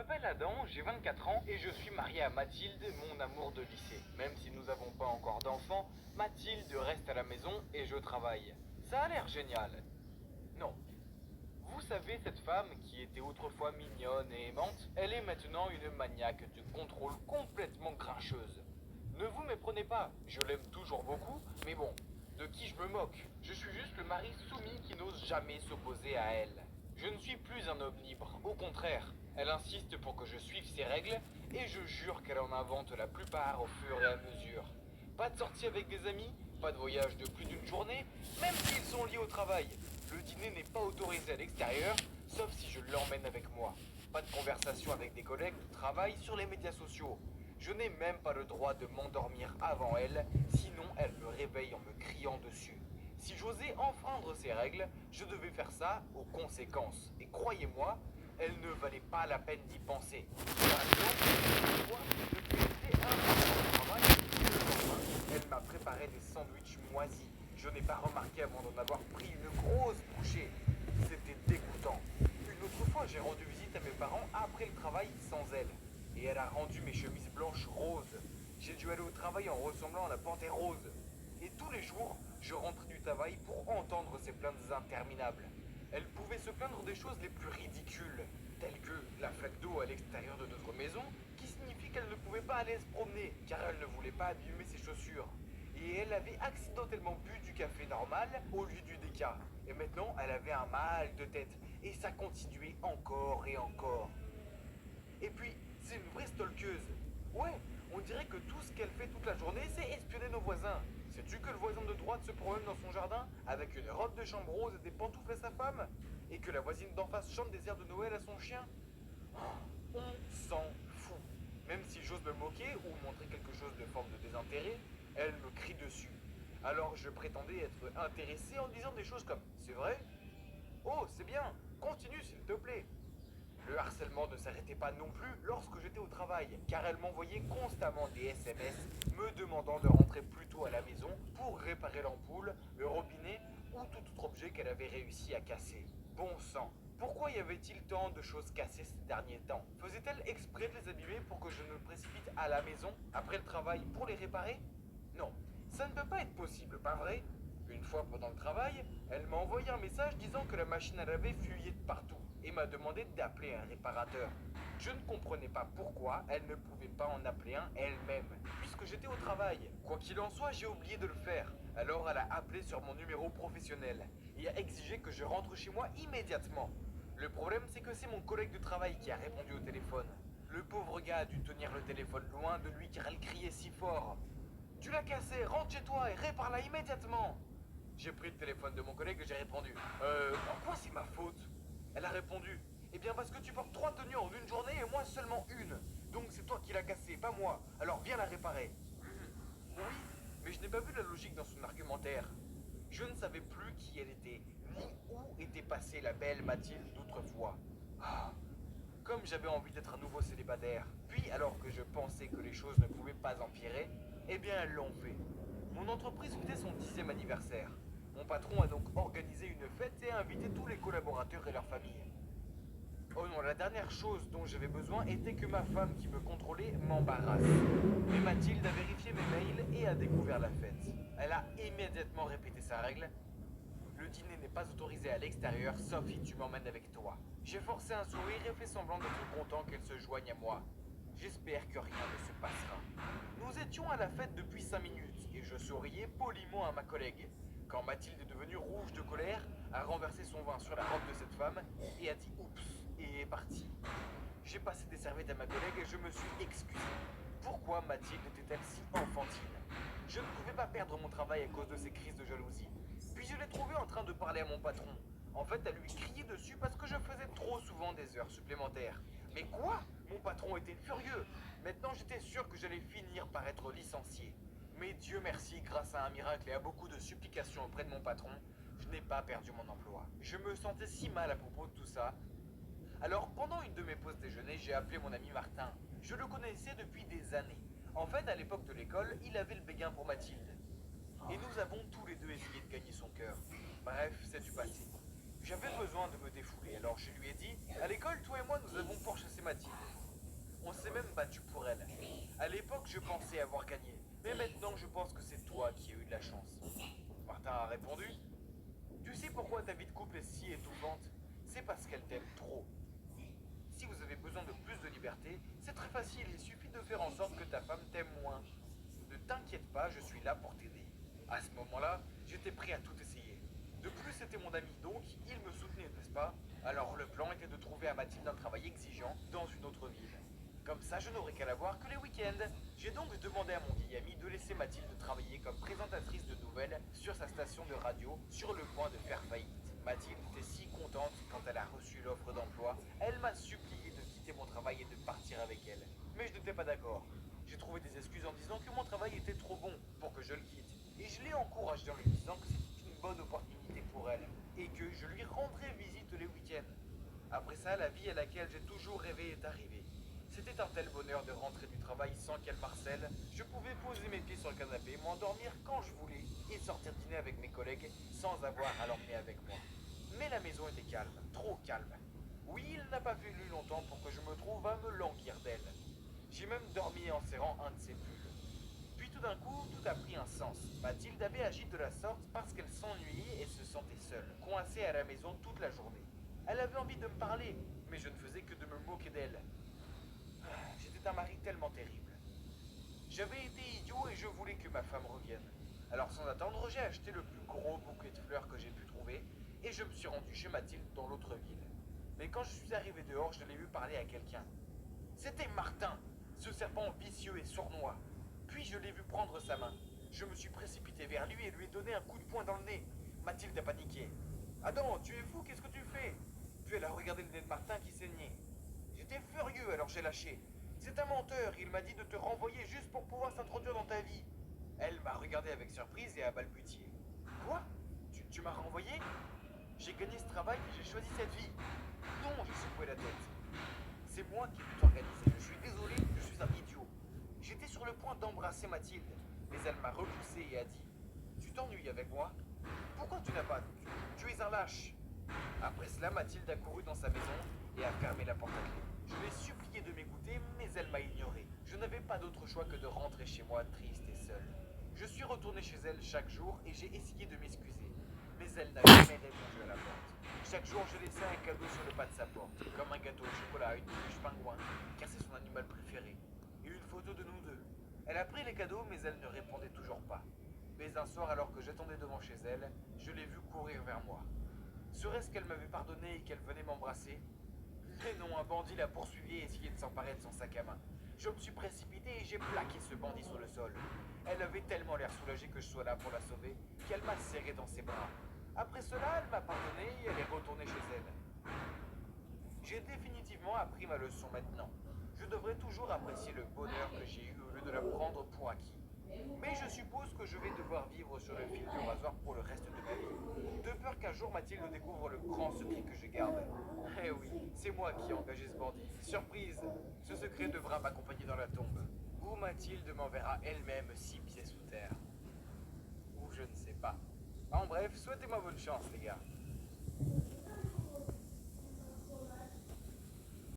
m'appelle Adam, j'ai 24 ans et je suis marié à Mathilde, mon amour de lycée. Même si nous n'avons pas encore d'enfants, Mathilde reste à la maison et je travaille. Ça a l'air génial. Non. Vous savez, cette femme qui était autrefois mignonne et aimante, elle est maintenant une maniaque du contrôle complètement grincheuse. Ne vous méprenez pas, je l'aime toujours beaucoup, mais bon, de qui je me moque? Je suis juste le mari soumis qui n'ose jamais s'opposer à elle. Je ne suis plus un homme libre, au contraire. Elle insiste pour que je suive ses règles, et je jure qu'elle en invente la plupart au fur et à mesure. Pas de sortie avec des amis, pas de voyage de plus d'une journée, même s'ils sont liés au travail. Le dîner n'est pas autorisé à l'extérieur, sauf si je l'emmène avec moi. Pas de conversation avec des collègues de travail sur les médias sociaux. Je n'ai même pas le droit de m'endormir avant elle, sinon elle me réveille en me criant dessus. Si j'osais enfreindre ces règles, je devais faire ça aux conséquences. Et croyez-moi, elle ne valait pas la peine d'y penser. Par exemple, une fois, je lui ai fait un rapport de travail, et le lendemain, elle m'a préparé des sandwichs moisis. Je n'ai pas remarqué avant d'en avoir pris une grosse bouchée. C'était dégoûtant. Une autre fois, j'ai rendu visite à mes parents après le travail sans elle. Et elle a rendu mes chemises blanches roses. J'ai dû aller au travail en ressemblant à la panthère rose. Et tous les jours, je rentrais du travail pour entendre ces plaintes interminables. Elle pouvait se plaindre des choses les plus ridicules, telles que la flaque d'eau à l'extérieur de notre maison, qui signifie qu'elle ne pouvait pas aller se promener, car elle ne voulait pas abîmer ses chaussures. Et elle avait accidentellement bu du café normal au lieu du déca. Et maintenant, elle avait un mal de tête. Et ça continuait encore et encore. Et puis, c'est une vraie stalkeuse. Ouais, on dirait que tout ce qu'elle fait toute la journée, c'est espionner nos voisins. Sais-tu que le voisin de droite se promène dans son jardin avec une robe de chambre rose et des pantoufles à sa femme? Et que la voisine d'en face chante des airs de Noël à son chien? Oh, on s'en fout. Même si j'ose me moquer ou montrer quelque chose de forme de désintérêt, elle me crie dessus. Alors je prétendais être intéressé en disant des choses comme c'est vrai? Oh, c'est bien, continue s'il te plaît. Le harcèlement ne s'arrêtait pas non plus lorsque j'étais au travail, car elle m'envoyait constamment des SMS me demandant de rentrer plus tôt à la maison pour réparer l'ampoule, le robinet ou tout autre objet qu'elle avait réussi à casser. Bon sang, pourquoi y avait-il tant de choses cassées ces derniers temps? Faisait-elle exprès de les abîmer pour que je me précipite à la maison après le travail pour les réparer? Non, ça ne peut pas être possible, pas vrai? Une fois pendant le travail, elle m'a envoyé un message disant que la machine à laver fuyait de partout et m'a demandé d'appeler un réparateur. Je ne comprenais pas pourquoi elle ne pouvait pas en appeler un elle-même, puisque j'étais au travail. Quoi qu'il en soit, j'ai oublié de le faire. Alors elle a appelé sur mon numéro professionnel et a exigé que je rentre chez moi immédiatement. Le problème, c'est que c'est mon collègue de travail qui a répondu au téléphone. Le pauvre gars a dû tenir le téléphone loin de lui car elle criait si fort. Tu l'as cassé, rentre chez toi et répare-la immédiatement. J'ai pris le téléphone de mon collègue et j'ai répondu. En quoi c'est ma faute? Elle a répondu. Eh bien parce que tu portes 3 tenues en une journée et moi seulement une. Donc c'est toi qui l'as cassée, pas moi. Alors viens la réparer. Oui, mais je n'ai pas vu la logique dans son argumentaire. Je ne savais plus qui elle était, ni où était passée la belle Mathilde d'autrefois. Ah, comme j'avais envie d'être un nouveau célibataire. Puis, alors que je pensais que les choses ne pouvaient pas empirer, eh bien elles l'ont fait. Mon entreprise fêtait son 10e anniversaire. Mon patron a donc organisé une fête et a invité tous les collaborateurs et leurs familles. Oh non, la dernière chose dont j'avais besoin était que ma femme qui me contrôlait m'embarrasse. Mais Mathilde a vérifié mes mails et a découvert la fête. Elle a immédiatement répété sa règle. Le dîner n'est pas autorisé à l'extérieur, sauf si tu m'emmènes avec toi. J'ai forcé un sourire et fait semblant d'être content qu'elle se joigne à moi. J'espère que rien ne se passera. Nous étions à la fête depuis 5 minutes et je souriais poliment à ma collègue. Quand Mathilde est devenue rouge de colère, a renversé son vin sur la robe de cette femme et a dit oups et est partie. J'ai passé des serviettes à ma collègue et je me suis excusé. Pourquoi Mathilde était-elle si enfantine? Je ne pouvais pas perdre mon travail à cause de ses crises de jalousie. Puis je l'ai trouvée en train de parler à mon patron. En fait, elle lui criait dessus parce que je faisais trop souvent des heures supplémentaires. Mais quoi? Mon patron était furieux. Maintenant, j'étais sûr que j'allais finir par être licencié. Mais Dieu merci, grâce à un miracle et à beaucoup de supplications auprès de mon patron, je n'ai pas perdu mon emploi. Je me sentais si mal à propos de tout ça. Alors, pendant une de mes pauses déjeuner, j'ai appelé mon ami Martin. Je le connaissais depuis des années. En fait, à l'époque de l'école, il avait le béguin pour Mathilde. Et nous avons tous les deux essayé de gagner son cœur. Bref, c'est du passé. J'avais besoin de me défouler, alors je lui ai dit, à l'école, toi et moi, nous avons pourchassé Mathilde. On s'est même battu pour elle. À l'époque, je pensais avoir gagné, mais maintenant, je pense que c'est toi qui as eu de la chance. Martin a répondu, tu sais pourquoi ta vie de couple est si étouffante? C'est parce qu'elle t'aime trop. Si vous avez besoin de plus de liberté, c'est très facile, il suffit de faire en sorte que ta femme t'aime moins. Ne t'inquiète pas, je suis là pour t'aider. À ce moment-là, j'étais prêt à tout essayer. De plus, c'était mon ami, donc il me soutenait, n'est-ce pas? Alors le plan était de trouver à Mathilde un travail exigeant dans une autre ville. Comme ça, je n'aurais qu'à la voir que les week-ends. J'ai donc demandé à mon vieil ami de laisser Mathilde travailler comme présentatrice de nouvelles sur sa station de radio sur le point de faire faillite. Mathilde était si contente quand elle a reçu l'offre d'emploi, elle m'a supplié de quitter mon travail et de partir avec elle. Mais je n'étais pas d'accord. J'ai trouvé des excuses en disant que mon travail était trop bon pour que je le quitte. Et je l'ai encouragée en lui disant que c'était une bonne opportunité pour elle et que je lui rendrais visite les week-ends. Après ça, la vie à laquelle j'ai toujours rêvé est arrivée. C'était un tel bonheur de rentrer du travail sans qu'elle m'harcèle. Je pouvais poser mes pieds sur le canapé, m'endormir quand je voulais et sortir dîner avec mes collègues sans avoir à l'emmener avec moi. Mais la maison était calme, trop calme. Oui, il n'a pas fallu longtemps pour que je me trouve à me languir d'elle. J'ai même dormi en serrant un de ses pulls. Puis tout d'un coup, tout a pris un sens. Mathilde avait agi de la sorte parce qu'elle s'ennuyait et se sentait seule, coincée à la maison toute la journée. Elle avait envie de me parler, mais je ne faisais que de me moquer d'elle. J'étais un mari tellement terrible. J'avais été idiot et je voulais que ma femme revienne. Alors sans attendre, j'ai acheté le plus gros bouquet de fleurs que j'ai pu trouver et je me suis rendu chez Mathilde dans l'autre ville. Mais quand je suis arrivé dehors, je l'ai vu parler à quelqu'un. C'était Martin, ce serpent vicieux et sournois. Puis je l'ai vu prendre sa main. Je me suis précipité vers lui et lui ai donné un coup de poing dans le nez. Mathilde a paniqué. Adam, tu es fou, qu'est-ce que tu fais? Puis elle a regardé le nez de Martin qui saignait. J'étais furieux, alors j'ai lâché. C'est un menteur, il m'a dit de te renvoyer juste pour pouvoir s'introduire dans ta vie. Elle m'a regardé avec surprise et a balbutié. Quoi? Tu m'as renvoyé? J'ai gagné ce travail et j'ai choisi cette vie. Non, j'ai secoué la tête. C'est moi qui ai tout organisé. Je suis désolé, je suis un idiot. J'étais sur le point d'embrasser Mathilde, mais elle m'a repoussé et a dit, tu t'ennuies avec moi? Pourquoi tu n'as pas... Tu es un lâche. Après cela, Mathilde a couru dans sa maison et a fermé la porte à clé. Je l'ai supplié de m'écouter, mais elle m'a ignoré. Je n'avais pas d'autre choix que de rentrer chez moi triste et seule. Je suis retourné chez elle chaque jour et j'ai essayé de m'excuser. Mais elle n'a jamais répondu à la porte. Chaque jour, je laissais un cadeau sur le pas de sa porte, comme un gâteau au chocolat, une peluche pingouin, car c'est son animal préféré, et une photo de nous deux. Elle a pris les cadeaux, mais elle ne répondait toujours pas. Mais un soir, alors que j'attendais devant chez elle, je l'ai vue courir vers moi. Serait-ce qu'elle m'avait pardonné et qu'elle venait m'embrasser? Mais non, un bandit l'a poursuivi et essayait de s'emparer de son sac à main. Je me suis précipité et j'ai plaqué ce bandit sur le sol. Elle avait tellement l'air soulagée que je sois là pour la sauver qu'elle m'a serré dans ses bras. Après cela, elle m'a pardonné et elle est retournée chez elle. J'ai définitivement appris ma leçon maintenant. Je devrais toujours apprécier le bonheur que j'ai eu au lieu de la prendre pour acquis. Mais je suppose que je vais devoir vivre sur le fil du rasoir pour le reste de ma vie. De peur qu'un jour Mathilde découvre le grand secret que je garde. Eh oui, c'est moi qui ai engagé ce bandit. Surprise, ce secret devra m'accompagner dans la tombe. Ou Mathilde m'enverra elle-même 6 pieds sous terre. Ou je ne sais pas. En bref, souhaitez-moi bonne chance les gars.